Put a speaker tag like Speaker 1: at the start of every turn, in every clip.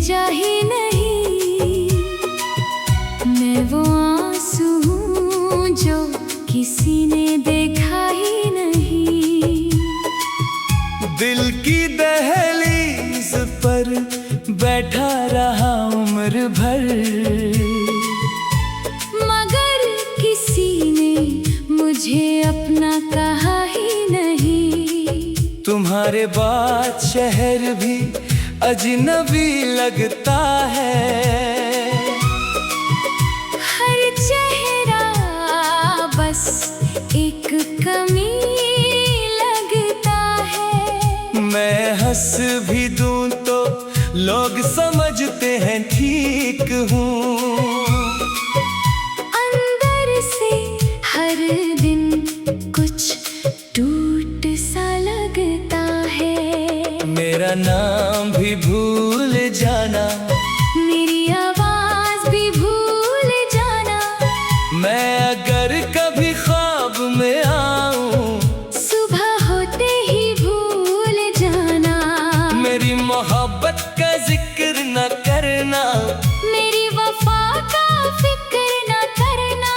Speaker 1: भेजा ही नहीं। मैं वो आंसू हूँ जो किसी ने देखा ही नहीं।
Speaker 2: दिल की दहलीज पर बैठा रहा उम्र भर,
Speaker 1: मगर किसी ने मुझे अपना कहा ही नहीं।
Speaker 2: तुम्हारे बाद शहर भी अजनबी लगता है।
Speaker 1: हर चेहरा बस एक कमी लगता है।
Speaker 2: मैं हंस भी दूं तो लोग समझते हैं ठीक हूँ।
Speaker 1: अंदर से हर दिन कुछ टूट सा लगता है।
Speaker 2: मेरा नाम भी भूल जाना,
Speaker 1: मेरी आवाज भी भूल जाना।
Speaker 2: मैं अगर कभी ख्वाब में आऊं,
Speaker 1: सुबह होते ही भूल जाना।
Speaker 2: मेरी मोहब्बत का जिक्र न करना,
Speaker 1: मेरी वफा का फिक्र न करना।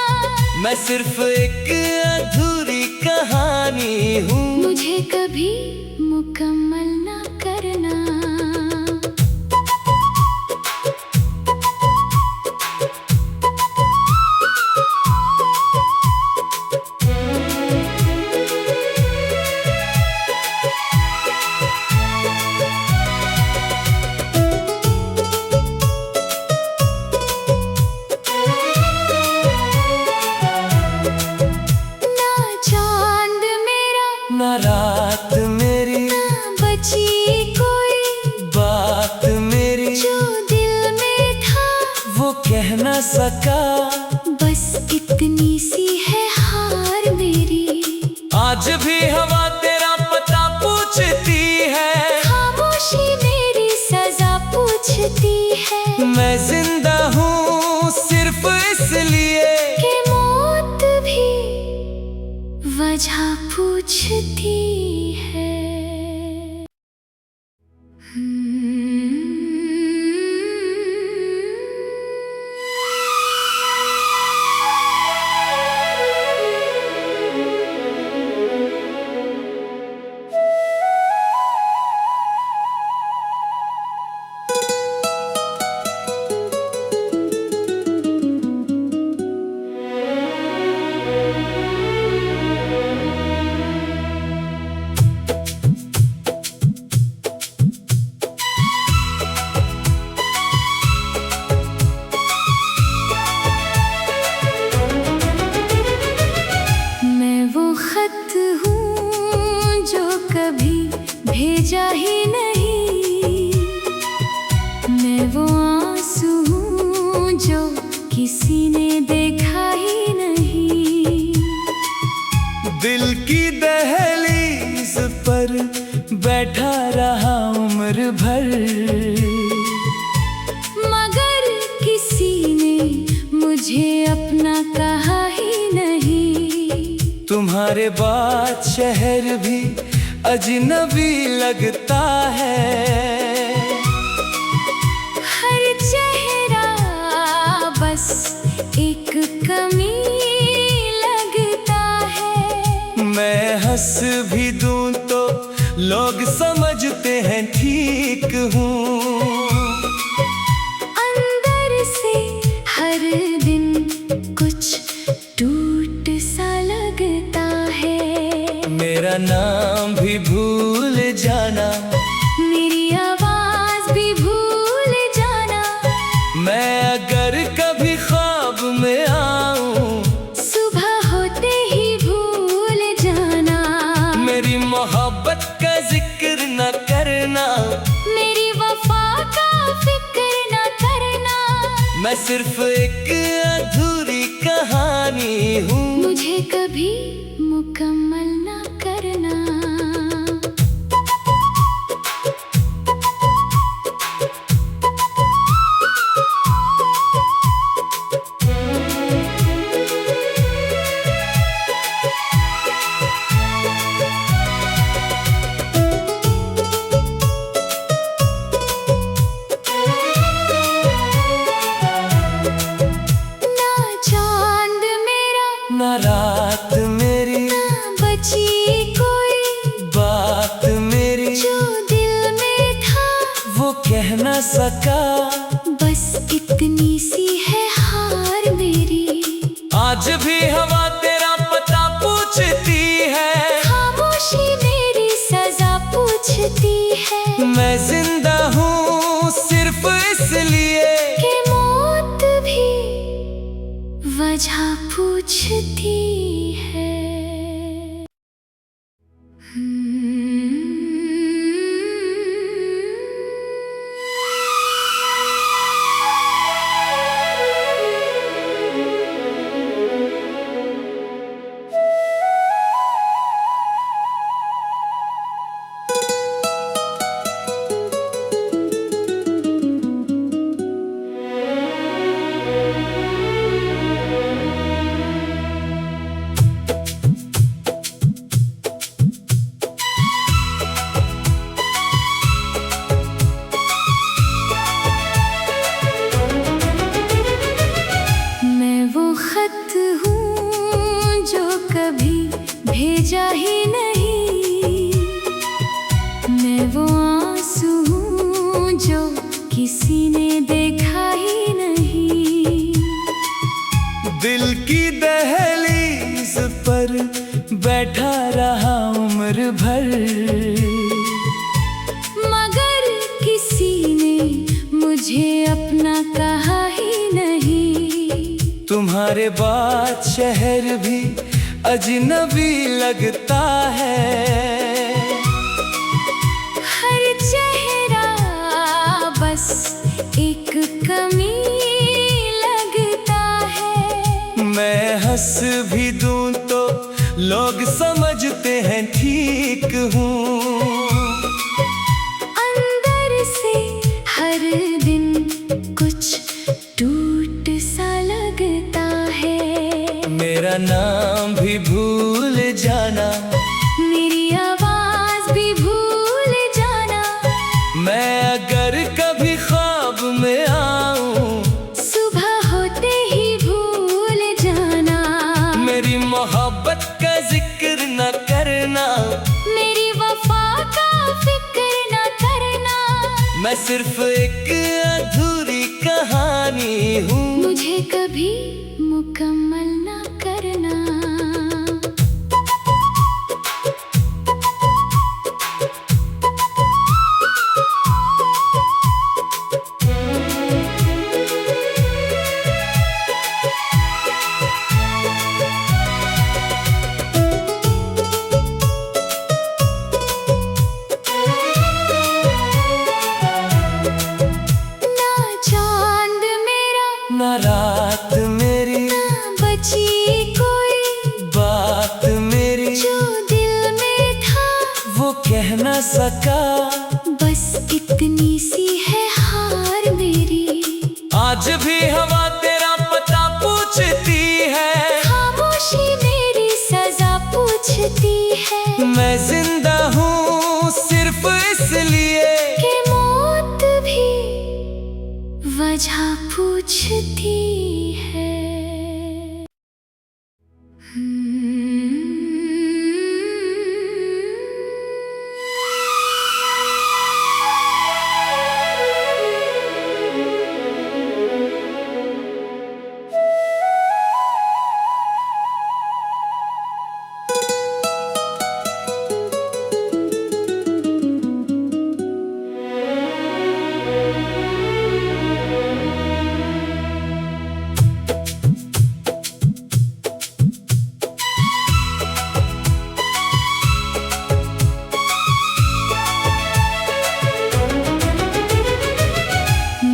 Speaker 2: मैं सिर्फ एक अधूरी कहानी हूँ।
Speaker 1: मुझे कभी मुकम्मल न करना। ना चांद मेरा,
Speaker 2: ना रात मेरी,
Speaker 1: ना बची कोई
Speaker 2: बात मेरी
Speaker 1: जो दिल में था
Speaker 2: वो कह न सका।
Speaker 1: बस इतनी सी है हार मेरी।
Speaker 2: आज भी हवा तेरा पता पूछती है,
Speaker 1: खामोशी मेरी सजा पूछती है।
Speaker 2: मैं जिंदा हूँ सिर्फ इसलिए
Speaker 1: कि मौत भी वजह पूछती है। मैं वो खत हूँ जो कभी भेजा ही नहीं। मैं वो आंसू हूँ जो किसी ने देखा ही नहीं।
Speaker 2: दिल की दहलीज पर बैठा रहा उम्र भर,
Speaker 1: मगर किसी ने मुझे अपना कहा ही नहीं।
Speaker 2: तुम्हारे बाद शहर भी अजनबी लगता है।
Speaker 1: हर चेहरा बस एक कमी लगता है।
Speaker 2: मैं हंस भी दूं तो लोग समझते हैं ठीक हूँ।
Speaker 1: अंदर से हर दिन कुछ टूट सा लगता है।
Speaker 2: मेरा नाम भी भूल जाना,
Speaker 1: मेरी आवाज भी भूल जाना।
Speaker 2: मैं अगर कभी ख्वाब में आऊं,
Speaker 1: सुबह होते ही भूल जाना।
Speaker 2: मेरी मोहब्बत का जिक्र न करना,
Speaker 1: मेरी वफा का फिक्र न करना।
Speaker 2: मैं सिर्फ एक अधूरी कहानी हूँ।
Speaker 1: मुझे कभी मुकम्मल न करना।
Speaker 2: सका।
Speaker 1: बस इतनी सी है हार मेरी।
Speaker 2: आज भी हवा तेरा पता पूछती है,
Speaker 1: खामोशी मेरी सजा पूछती है।
Speaker 2: मैं जिंदा हूँ सिर्फ इसलिए
Speaker 1: कि मौत भी वजह पूछती है। भेजा ही नहीं, मैं वो आंसू हूँ जो किसी ने देखा ही नहीं।
Speaker 2: दिल की दहलीज पर बैठा रहा उम्र भर,
Speaker 1: मगर किसी ने मुझे अपना कहा ही नहीं।
Speaker 2: तुम्हारे बाद शहर भी अजनबी लगता है,
Speaker 1: हर चेहरा बस एक कमी लगता है।
Speaker 2: मैं हंस भी दूं तो लोग समझते हैं ठीक हूँ।
Speaker 1: अंदर से हर दिन कुछ टूट सा लगता है।
Speaker 2: मेरा नाम भी भूल जाना,
Speaker 1: मेरी आवाज भी भूल जाना।
Speaker 2: मैं अगर कभी ख्वाब में आऊं,
Speaker 1: सुबह होते ही भूल जाना।
Speaker 2: मेरी मोहब्बत का जिक्र न करना,
Speaker 1: मेरी वफा का फिक्र न करना।
Speaker 2: मैं सिर्फ एक अधूरी कहानी हूँ,
Speaker 1: मुझे कभी मुकम्मल न करना। ना चांद मेरा,
Speaker 2: ना रात मेरी,
Speaker 1: ना बची कोई
Speaker 2: बात मेरी
Speaker 1: जो दिल में था
Speaker 2: वो कह न सका।
Speaker 1: बस इतनी सी है हार मेरी।
Speaker 2: आज भी हवा तेरा पता पूछती है,
Speaker 1: खामोशी मेरी सजा पूछती है।
Speaker 2: मैं जिंदा हूँ सिर्फ इसलिए
Speaker 1: कि मौत भी वजह पूछती है।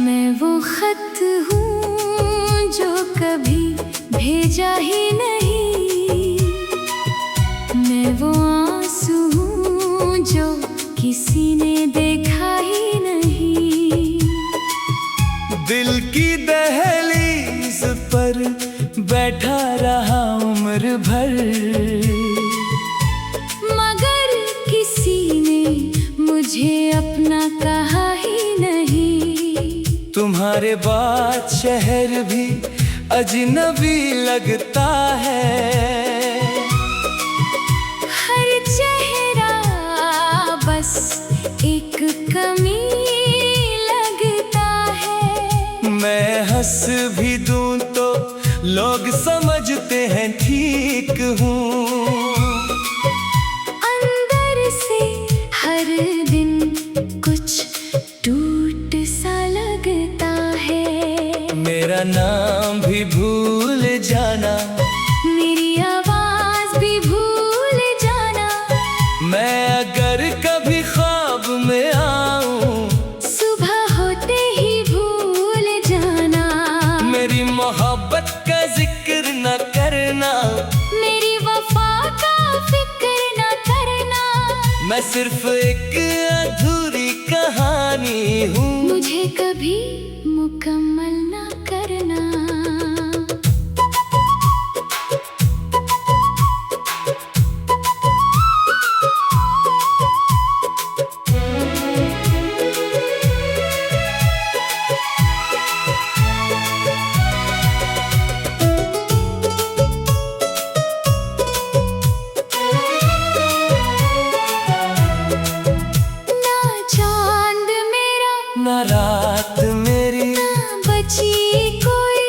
Speaker 1: मैं वो खत हूँ जो कभी भेजा ही नहीं, मैं वो आंसू हूँ जो किसी ने देखा ही नहीं।
Speaker 2: दिल की दहलीज पर बैठा रहा उम्र भर,
Speaker 1: मगर किसी ने मुझे अपना कहा ही नहीं।
Speaker 2: तुम्हारे बाद शहर भी अजनबी लगता है,
Speaker 1: हर चेहरा बस एक कमी लगता
Speaker 2: मैं हंस भी दूं तो लोग समझते हैं ठीक हूँ।
Speaker 1: अंदर से हर दिन कुछ टूट सा लगता है।
Speaker 2: मेरा नाम भी भूल जाना,
Speaker 1: मेरी आवाज भी भूल जाना।
Speaker 2: मैं अगर कभी ख्वाब में आऊं,
Speaker 1: सुबह होते ही भूल जाना।
Speaker 2: मेरी मोहब्बत का जिक्र न करना,
Speaker 1: मेरी वफा का फिक्र न करना।
Speaker 2: मैं सिर्फ एक अधूरी कहानी हूँ।
Speaker 1: मुझे कभी मुकम्मल न करना। ना चांद मेरा,
Speaker 2: न रात मेरी,
Speaker 1: ना बची कोई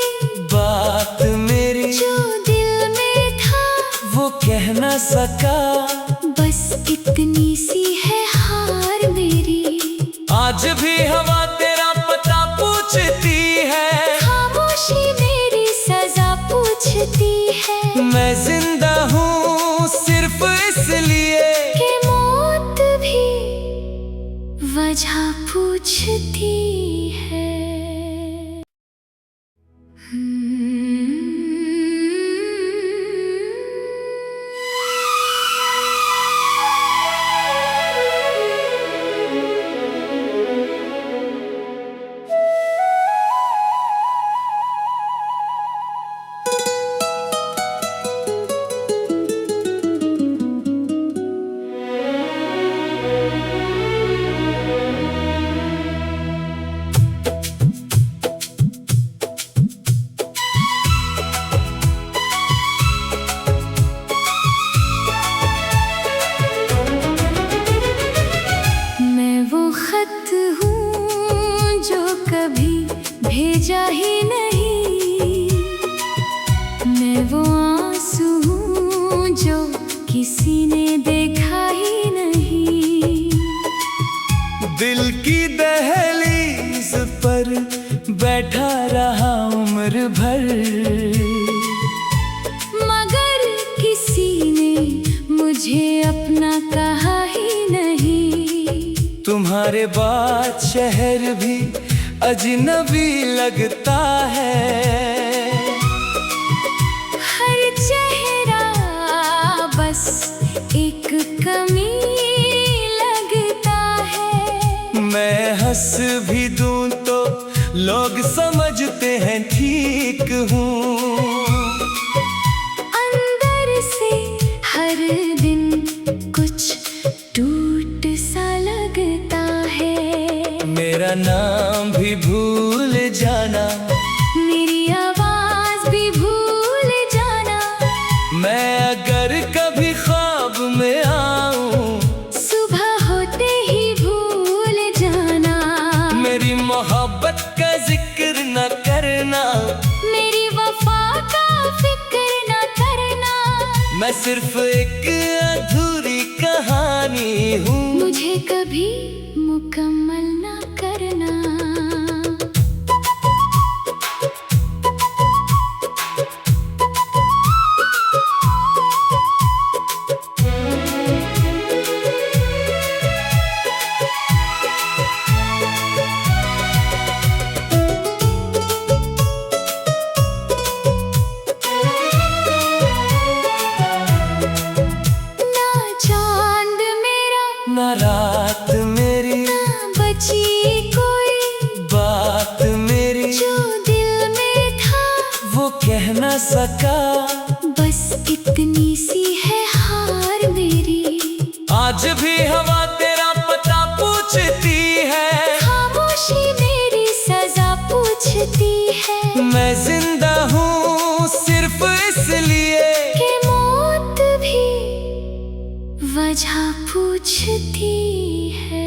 Speaker 2: बात मेरी,
Speaker 1: जो दिल में था
Speaker 2: वो कह न सका।
Speaker 1: बस इतनी सी है हार मेरी।
Speaker 2: आज भी हवा तेरा पता पूछती है,
Speaker 1: खामोशी मेरी सजा पूछती है।
Speaker 2: मैं जिंदा हूँ सिर्फ इसलिए
Speaker 1: कि मौत भी वजह पूछती है। मैं वो खत हूँ जो कभी भेजा ही नहीं। मैं वो आंसू हूँ जो किसी ने देखा ही नहीं।
Speaker 2: दिल की दहलीज पर बैठा रहा उम्र भर,
Speaker 1: मगर किसी ने मुझे अपना कहा ही नहीं।
Speaker 2: तुम्हारे बाद शहर भी अजनबी लगता है।
Speaker 1: हर चेहरा बस एक कमी लगता है।
Speaker 2: मैं हंस भी दूं तो लोग समझते हैं ठीक हूँ।
Speaker 1: अंदर से हर दिन कुछ टूट सा लगता है।
Speaker 2: मेरा नाम भी भूल जाना,
Speaker 1: मेरी आवाज भी भूल जाना।
Speaker 2: मैं अगर कभी ख्वाब में आऊं,
Speaker 1: सुबह होते ही भूल जाना।
Speaker 2: मेरी मोहब्बत का जिक्र न करना,
Speaker 1: मेरी वफा का फिक्र न करना।
Speaker 2: मैं सिर्फ एक अधूरी कहानी हूँ।
Speaker 1: मुझे कभी मुकम्मल न करना। ना चांद मेरा,
Speaker 2: न रात मेरी,
Speaker 1: ना बची कोई
Speaker 2: बात मेरी,
Speaker 1: जो दिल में था
Speaker 2: वो कह न सका।
Speaker 1: बस इतनी सी है हार मेरी।
Speaker 2: आज भी हवा तेरा पता पूछती है।
Speaker 1: खामोशी मेरी सजा पूछती है।
Speaker 2: मैं जिंदा हूँ सिर्फ इसलिए
Speaker 1: कि मौत भी वजह पूछती है।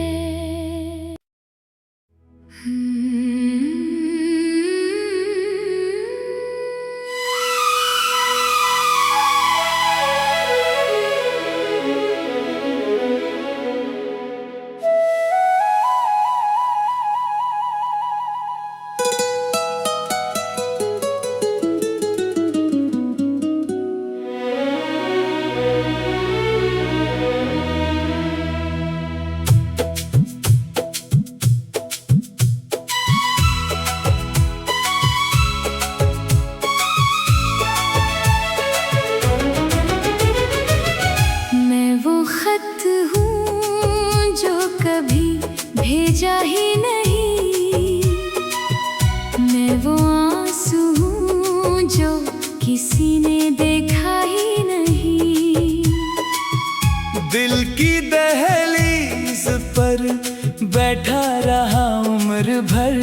Speaker 1: किसी ने देखा ही नहीं।
Speaker 2: दिल की दहलीज पर बैठा रहा उम्र भर,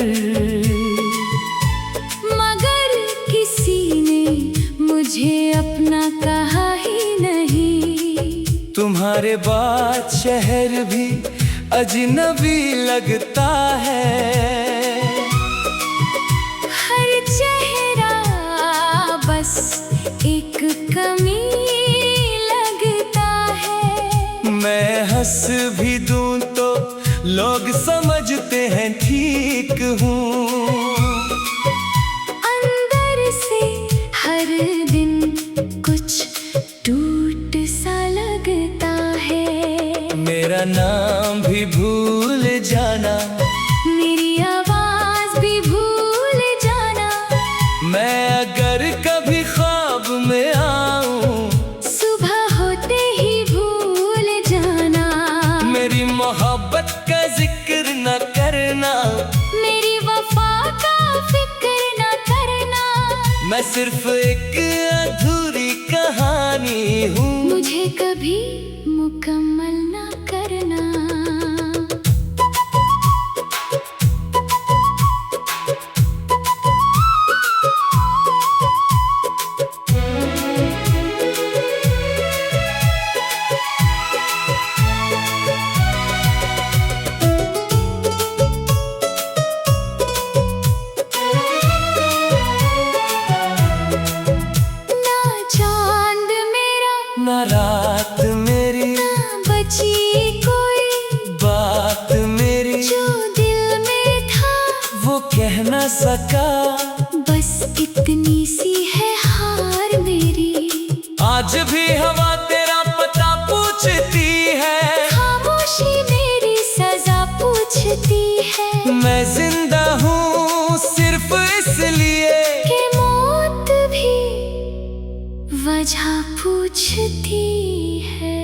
Speaker 1: मगर किसी ने मुझे अपना कहा ही नहीं।
Speaker 2: तुम्हारे बाद शहर भी अजनबी लगता है।
Speaker 1: हर चेहरा बस एक कमी लगता है।
Speaker 2: मैं हंस भी दूं तो लोग समझते हैं ठीक हूँ।
Speaker 1: अंदर से हर दिन कुछ टूट सा लगता है।
Speaker 2: मेरा नाम भी भूल जाना,
Speaker 1: मेरी आवाज भी भूल जाना।
Speaker 2: मैं अगर कभी ख्वाब में आऊं,
Speaker 1: सुबह होते ही भूल जाना।
Speaker 2: मेरी मोहब्बत का जिक्र न करना,
Speaker 1: मेरी वफा का फिक्र न करना।
Speaker 2: मैं सिर्फ एक अधूरी कहानी हूँ।
Speaker 1: मुझे कभी मुकम्मल न करना। ना चांद मेरा,
Speaker 2: न रात मेरी,
Speaker 1: ना बची कोई
Speaker 2: बात मेरी,
Speaker 1: जो दिल में था
Speaker 2: वो कह न सका।
Speaker 1: बस इतनी सी है हार मेरी।
Speaker 2: आज भी हवा तेरा पता पूछती है,
Speaker 1: खामोशी मेरी सजा पूछती है।
Speaker 2: मैं जिंदा हूँ सिर्फ इसलिए
Speaker 1: कि मौत भी वजह पूछती है।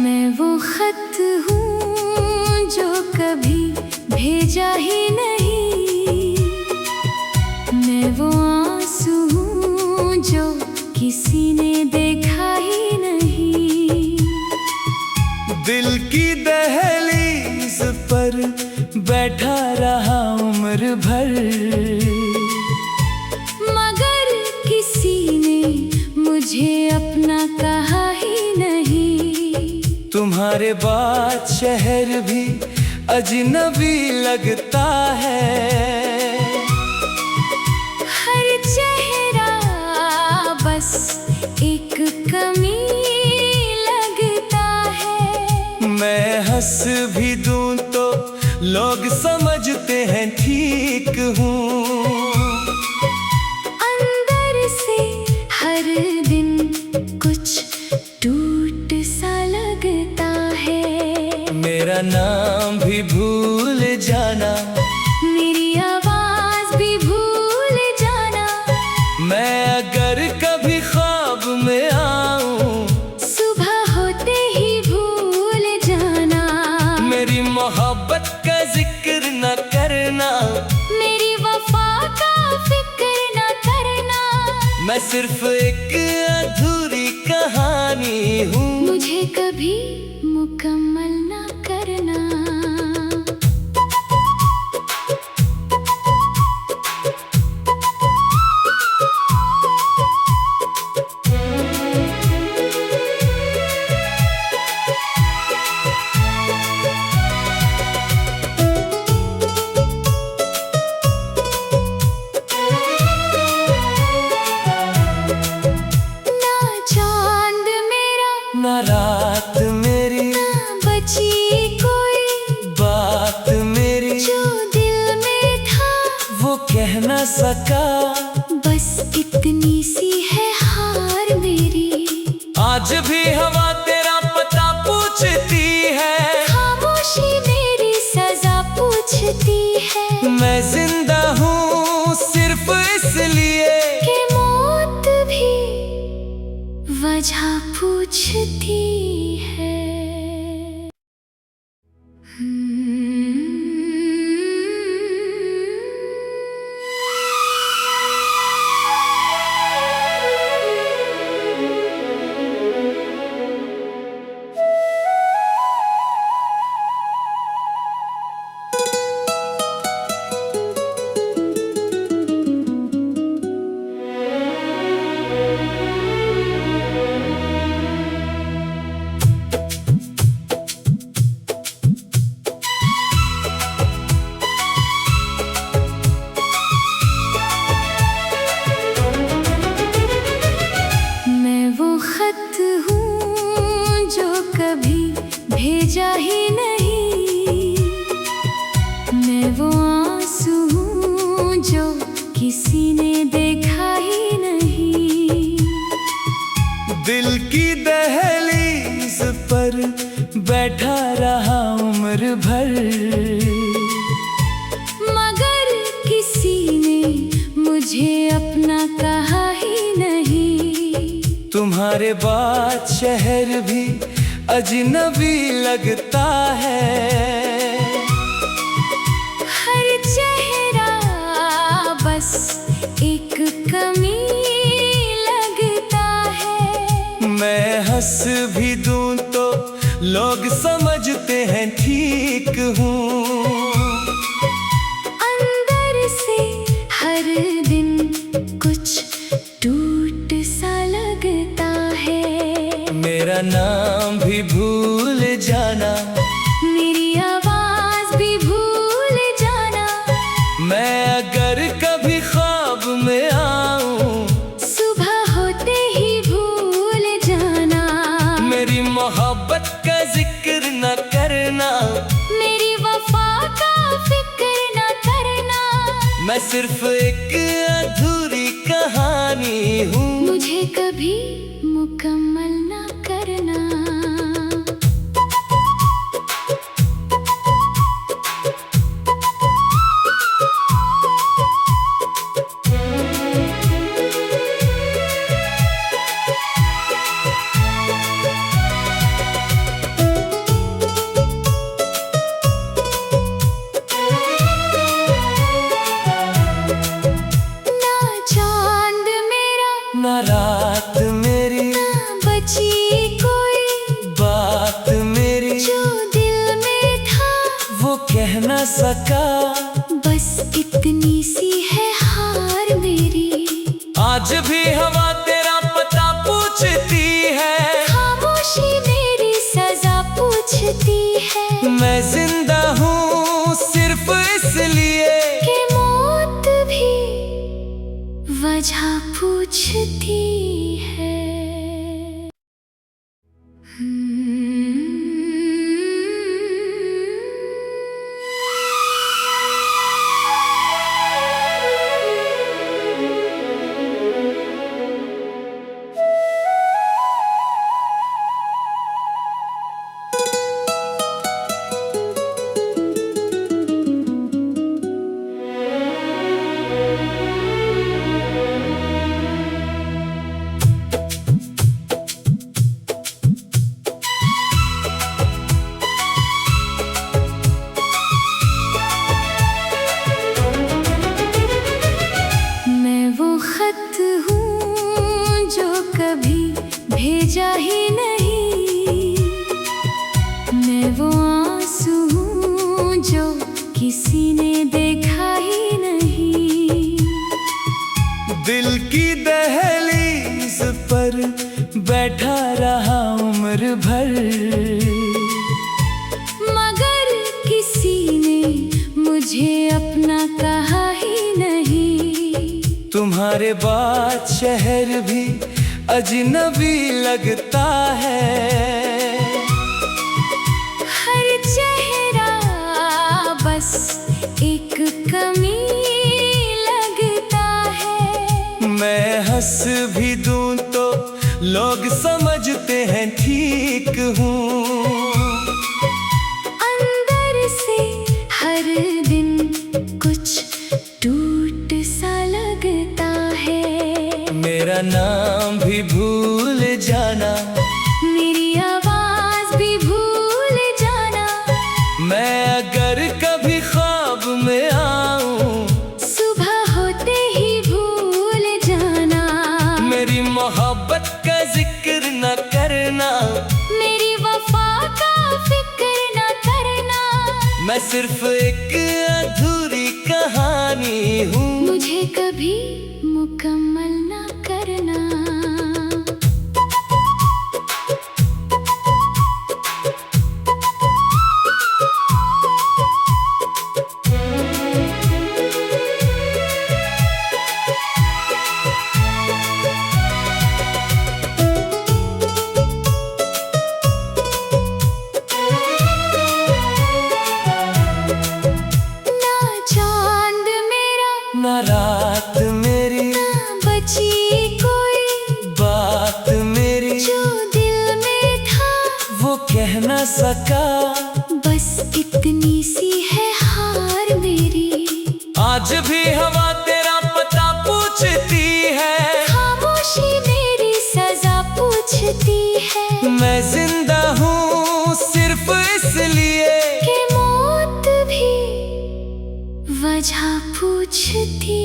Speaker 1: मैं वो खत हूँ जो कभी भेजा ही नहीं। मैं वो आंसू हूँ जो किसी ने देखा ही नहीं।
Speaker 2: दिल की दहलीज पर बैठा रहा उम्र भर,
Speaker 1: मगर किसी ने मुझे अपना कहा ही नहीं।
Speaker 2: तुम्हारे बाद शहर भी अजनबी लगता है।
Speaker 1: हर चेहरा बस एक कमी लगता है।
Speaker 2: मैं हंस भी दूं तो लोग समझते हैं ठीक हूँ।
Speaker 1: अंदर से हर दिन कुछ टूट सा लगता है।
Speaker 2: मेरा नाम भी भूल जाना,
Speaker 1: मेरी आवाज भी भूल जाना।
Speaker 2: मैं अगर कभी ख्वाब में आऊं,
Speaker 1: सुबह होते ही भूल जाना।
Speaker 2: मेरी मोहब्बत का जिक्र न करना,
Speaker 1: मेरी वफा का फिक्र न करना।
Speaker 2: मैं सिर्फ एक अधूरी कहानी हूँ।
Speaker 1: मुझे कभी मुकम्मल न करना।
Speaker 2: न रात सका।
Speaker 1: बस इतनी सी है हार मेरी।
Speaker 2: आज भी हवा तेरा पता पूछती है,
Speaker 1: खामोशी मेरी सजा पूछती है।
Speaker 2: मैं जिंदा हूँ सिर्फ इसलिए
Speaker 1: कि मौत भी वजह पूछती है। भेजा ही नहीं, मैं वो आंसू हूँ जो किसी ने देखा ही नहीं।
Speaker 2: दिल की दहलीज पर बैठा रहा उम्र भर,
Speaker 1: मगर किसी ने मुझे अपना कहा ही नहीं।
Speaker 2: तुम्हारे बाद शहर भी अजनबी लगता है,
Speaker 1: हर चेहरा बस एक कमी लगता है।
Speaker 2: मैं हंस भी दूं तो लोग समझते हैं ठीक हूँ।
Speaker 1: अंदर से हर दिन कुछ टूट सा लगता है।
Speaker 2: मेरा नाम भी भूल जाना,
Speaker 1: मेरी आवाज भी भूल जाना।
Speaker 2: मैं अगर कभी ख्वाब में आऊं,
Speaker 1: सुबह होते ही भूल जाना।
Speaker 2: मेरी मोहब्बत का जिक्र न करना,
Speaker 1: मेरी वफा का फिक्र न करना।
Speaker 2: मैं सिर्फ एक अधूरी कहानी हूँ,
Speaker 1: मुझे कभी मुकम्मल न करना। ना चांद मेरा,
Speaker 2: न रात मेरी,
Speaker 1: ना बची कोई
Speaker 2: बात मेरी
Speaker 1: जो दिल में था
Speaker 2: वो कह न सका।
Speaker 1: बस इतनी सी है हार मेरी।
Speaker 2: आज भी हवा तेरा पता पूछती है,
Speaker 1: खामोशी मेरी सजा पूछती है।
Speaker 2: मैं जिंदा हूँ सिर्फ इसलिए
Speaker 1: कि मौत भी वजह पूछती है। मैं वो खत हूँ जो कभी भेजा ही नहीं, मैं वो आंसू हूँ जो किसी ने देखा ही नहीं।
Speaker 2: दिल की दहलीज पर बैठा रहा उम्र भर,
Speaker 1: मगर किसी ने मुझे अपना कहा ही नहीं।
Speaker 2: तुम्हारे बाद शहर भी अजनबी लगता है,
Speaker 1: हर चेहरा बस एक कमी लगता
Speaker 2: हंस भी दूं तो लोग समझते हैं ठीक हूँ।
Speaker 1: अंदर से हर दिन कुछ टूट सा लगता है।
Speaker 2: मेरा नाम भी भूल जाना,
Speaker 1: मेरी आवाज भी भूल जाना।
Speaker 2: मैं अगर कभी ख्वाब में आऊं,
Speaker 1: सुबह होते ही भूल जाना।
Speaker 2: मेरी मोहब्बत का जिक्र न करना,
Speaker 1: मेरी वफा का फिक्र न करना।
Speaker 2: मैं सिर्फ एक अधूरी कहानी हूँ।
Speaker 1: मुझे कभी मुकम्मल न करना। ना चांद मेरा,
Speaker 2: न रात मेरी,
Speaker 1: ना बची कोई
Speaker 2: बात मेरी,
Speaker 1: जो दिल में था
Speaker 2: वो कह न सका।
Speaker 1: बस इतनी सी है हार मेरी।
Speaker 2: आज भी हवा तेरा पता पूछती है,
Speaker 1: खामोशी मेरी सजा पूछती है।
Speaker 2: मैं जिंदा हूँ सिर्फ इसलिए
Speaker 1: कि मौत भी वजह पूछती